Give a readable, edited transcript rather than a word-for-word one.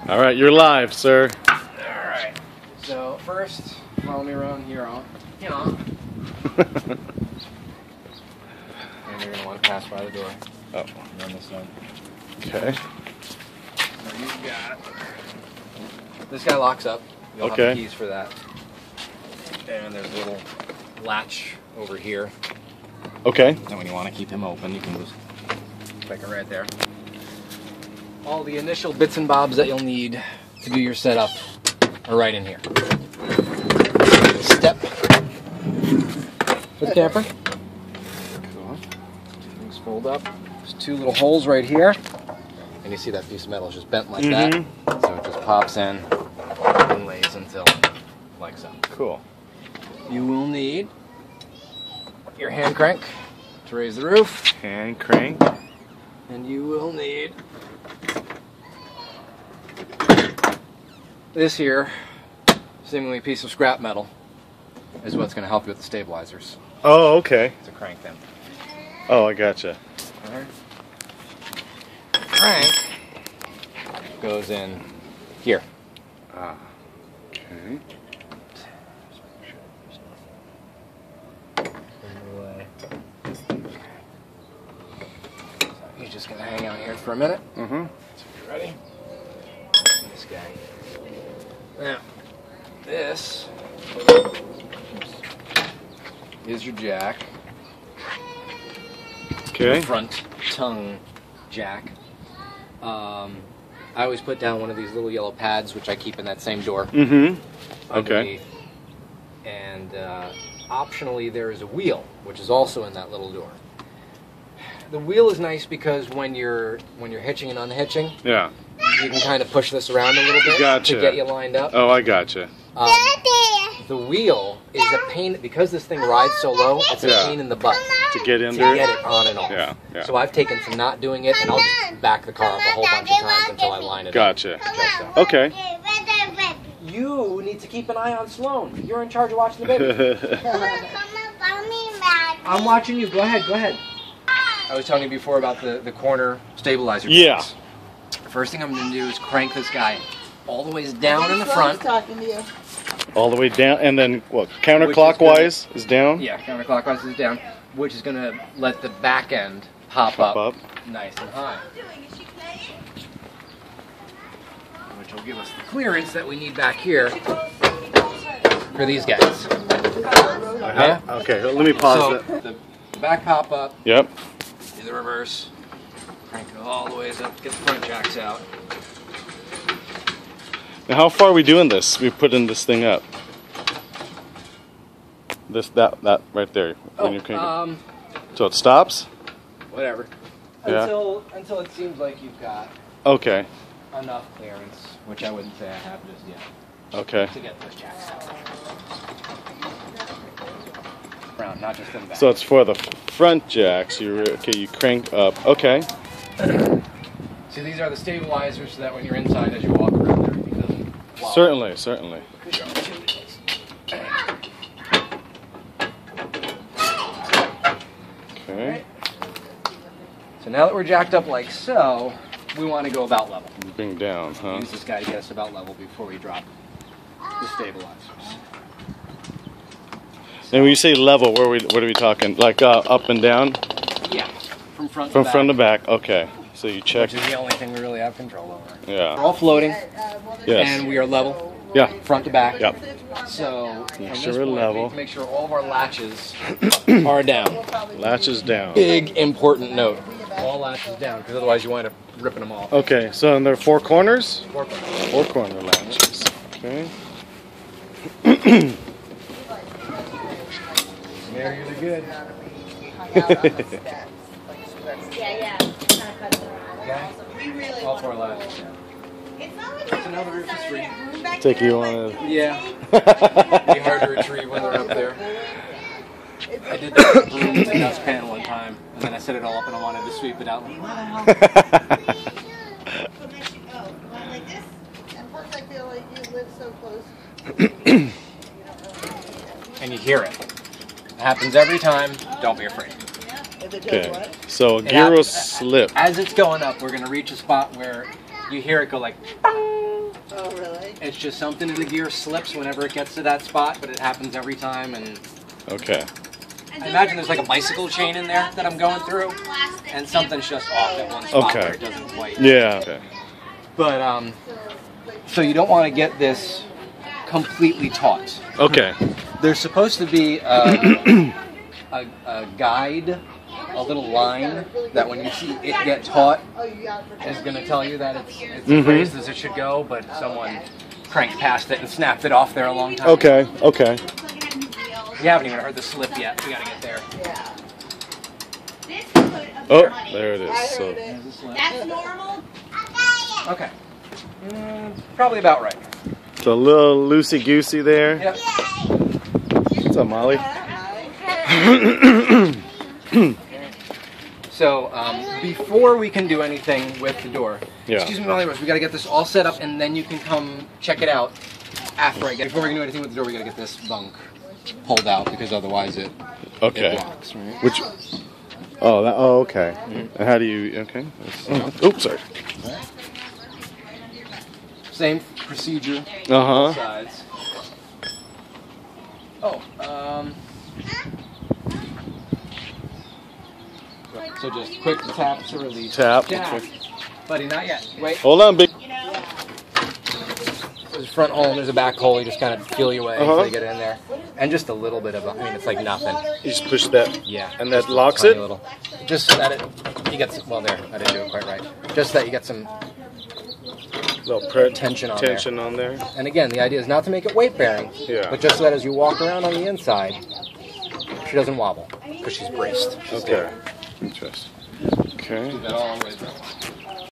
All right, you're live, sir. Alright. So, first, follow me around here. And you're going to want to pass by the door. Oh. And on this side. Okay. So you've got... This guy locks up. You'll have the keys for that. And there's a little latch over here. Okay. And when you want to keep him open, you can just stick it right there. All the initial bits and bobs that you'll need to do your setup are right in here. Step for the camper. Cool. Things fold up. There's two little holes right here. And you see that piece of metal is just bent like that. So it just pops in and lays until like so. Cool. You will need your hand crank to raise the roof. Hand crank. And you will need this here, seemingly piece of scrap metal, is what's going to help you with the stabilizers. Oh, okay. To crank them. Oh, I gotcha. Alright. Crank goes in here. Ah. Okay. He's just going to hang out here for a minute. Mm-hmm. So you ready? This guy. Now, this is your jack. Okay. Front tongue jack. I always put down one of these little yellow pads, which I keep in that same door. Mm-hmm. Okay. Underneath. And optionally, there is a wheel, which is also in that little door. The wheel is nice because when you're hitching and unhitching, Yeah. you can kind of push this around a little bit Gotcha. to get you lined up. Oh, I gotcha. The wheel is a pain because this thing rides so low. It's a pain in the butt To get in to there? get it on and off. Yeah, yeah. So I've taken to not doing it, and I'll just back the car up a whole bunch of times until I line it Gotcha. up. Just so. Okay. You need to keep an eye on Sloan. You're in charge of watching the baby. I'm watching you. Go ahead. Go ahead. I was telling you before about the corner stabilizer. Yeah. Piece. First thing I'm going to do is crank this guy all the ways down in the front. Talking to you. All the way down, and then what? Counterclockwise is down? Yeah, counterclockwise is down, which is going to let the back end pop up nice and high. Which will give us the clearance that we need back here for these guys. Uh-huh. Okay, let me pause So it. the back pop up, Yep. do the reverse, crank it all the ways up, get the front jacks out. Now, how far are we doing this? We're putting this thing up. That right there. When you're cranking. So it stops? Whatever. Yeah. Until it seems like you've got Okay. enough clearance, which I wouldn't say I have just yet, Okay. to get those jacks out. Round, not just in the back. So it's for the front jacks. You crank up. Okay. See, these are the stabilizers so that when you're inside, as you walk around, everything doesn't wobble. Certainly. Okay. So now that we're jacked up like so, we want to go about level. Bring down, huh? Use this guy to get us about level before we drop the stabilizers. And when you say level, what are we talking? Like up and down? Yeah, from front From to back. front to back. Okay. So you check. Which is the only thing we really have control over. Yeah. We're all floating, Yes. and we are level, Yeah. front to back. Yep. So, Make from sure this we're point, level. we need to make sure all of our latches are down. Latches down. Big important note. All latches down, because otherwise you wind up ripping them off. Okay. So and there are four corners. Work on it. Four corner latches. Okay. There, you're good. Yeah. Okay? All four latches. So now the roof is free. Take you on. Yeah. Be hard to retrieve when they're up there. I did that with the broom and dustpan one time, and then I set it all up and I wanted to sweep it out. Like, what the hell? Like this? And plus I feel like you live so close. And you hear it. It happens every time. Don't be afraid. If it does Okay. what? So It gear will happens- slip. As it's going up, we're going to reach a spot where you hear it go like, "Bang," Oh, really? It's just something in the gear slips whenever it gets to that spot, but it happens every time. And Okay. I imagine there's like a bicycle chain in there that I'm going through, and something's just off at one spot Okay. where it doesn't quite. Yeah. Okay. But so you don't want to get this completely taut. Okay. There's supposed to be a guide, a little line that when you see it get taut Oh, you got it for is going to tell you that it's raised as it should go, but someone cranked past it and snapped it off there a long time ago. Okay. Okay. We haven't even heard the slip yet. We got to get there. Yeah. Oh, there it I is. heard So. it. That's normal. Okay. Probably about right. It's a little loosey goosey there. Yep. What's up, Molly? So before we can do anything with the door, Yeah. excuse me, Molly Rose, we got to get this all set up, and then you can come check it out after I get. Before we can do anything with the door, we got to get this bunk pulled out because otherwise it Okay. blocks. Right? Which? Oh, that. Oh, okay. And how do you? Okay. Oops, sorry. Same procedure. Uh huh. Sides. Oh, so just quick tap to release. Tap. Tap. Okay. Buddy, not yet. Wait. Hold on, big. There's a front hole and there's a back hole. You just kind of feel your way Uh-huh. until you get in there. And just a little bit of, I mean, it's like nothing. You just push that. Yeah. And that just a locks tiny it? Little. Just so that you get some, well there, I didn't do it quite right. Just that you get some, Little tension on tension on there. and again, the idea is not to make it weight bearing, Yeah. but just so that as you walk around on the inside, she doesn't wobble because she's braced. She's Okay. Interesting. Okay. Do that all the way through.